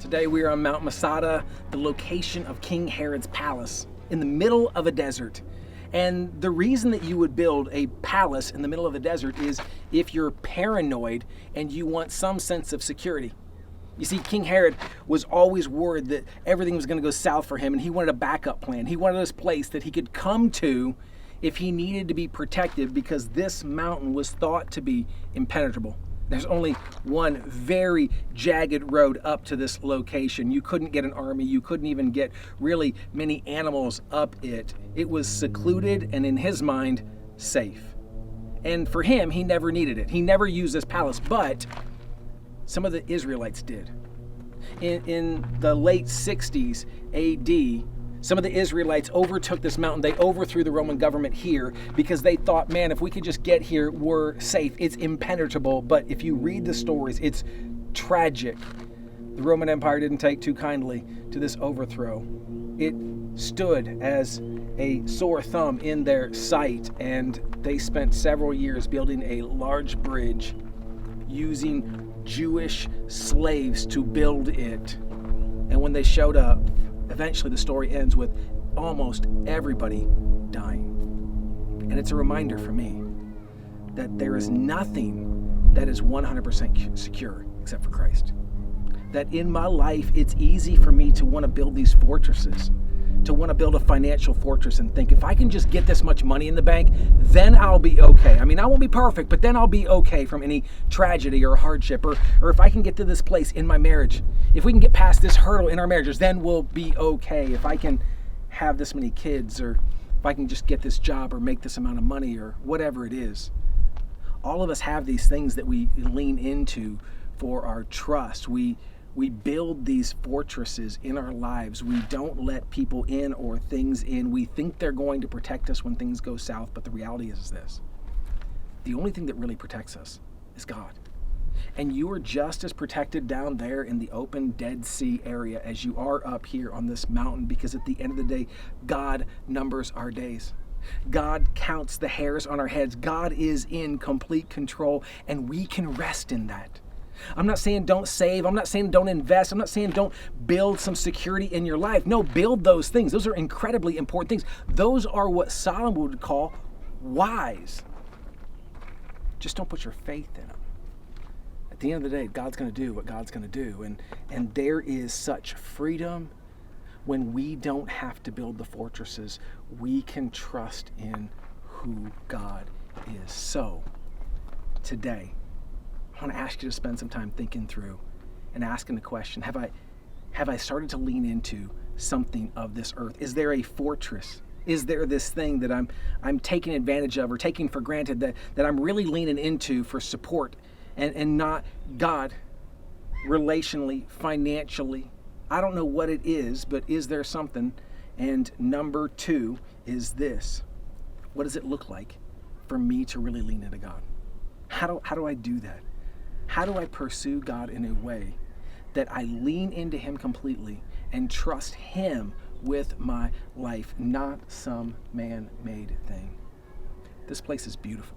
Today we are on Mount Masada, the location of King Herod's palace, in the middle of a desert. And the reason that you would build a palace in the middle of the desert is if you're paranoid and you want some sense of security. You see, King Herod was always worried that everything was going to go south for him, and he wanted a backup plan. He wanted this place that he could come to if he needed to be protected, because this mountain was thought to be impenetrable. There's only one very jagged road up to this location. You couldn't get an army. You couldn't even get really many animals up it. It was secluded and, in his mind, safe. And for him, he never needed it. He never used this palace, but some of the Israelites did. In the late 60s AD, some of the Israelites overtook this mountain. They overthrew the Roman government here because they thought, man, if we could just get here, we're safe. It's impenetrable. But if you read the stories, it's tragic. The Roman Empire didn't take too kindly to this overthrow. It stood as a sore thumb in their sight, and they spent several years building a large bridge using Jewish slaves to build it. And when they showed up, eventually the story ends with almost everybody dying. And it's a reminder for me that there is nothing that is 100% secure except for Christ. That in my life, it's easy for me to want to build these fortresses, to want to build a financial fortress and think, if I can just get this much money in the bank, then I'll be okay. I mean, I won't be perfect, but then I'll be okay from any tragedy or hardship. Or if I can get to this place in my marriage, if we can get past this hurdle in our marriages, then we'll be okay. If I can have this many kids, or if I can just get this job or make this amount of money, or whatever it is. All of us have these things that we lean into for our trust. We build these fortresses in our lives. We don't let people in or things in. We think they're going to protect us when things go south, but the reality is this. The only thing that really protects us is God. And you are just as protected down there in the open Dead Sea area as you are up here on this mountain, because at the end of the day, God numbers our days. God counts the hairs on our heads. God is in complete control, and we can rest in that. I'm not saying don't save. I'm not saying don't invest. I'm not saying don't build some security in your life. No, build those things. Those are incredibly important things. Those are what Solomon would call wise. Just don't put your faith in them. At the end of the day, God's going to do what God's going to do. And there is such freedom when we don't have to build the fortresses. We can trust in who God is. So, today, I want to ask you to spend some time thinking through and asking the question, have I started to lean into something of this earth? Is there a fortress? Is there this thing that I'm taking advantage of or taking for granted that I'm really leaning into for support and not God relationally, financially? I don't know what it is, but is there something? And number 2 is this. What does it look like for me to really lean into God? How do I do that? How do I pursue God in a way that I lean into Him completely and trust Him with my life, not some man-made thing? This place is beautiful.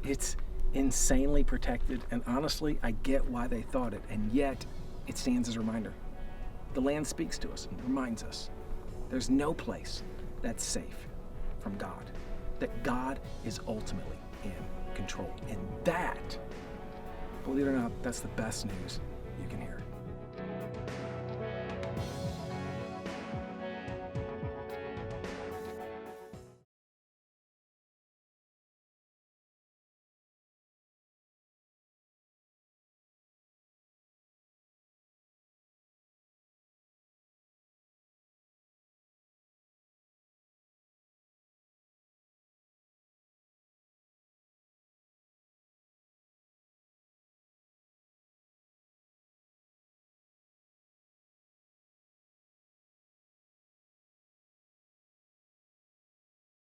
It's insanely protected, and honestly, I get why they thought it, and yet it stands as a reminder. The land speaks to us and reminds us there's no place that's safe from God, that God is ultimately in control. And that, believe it or not, that's the best news you can hear.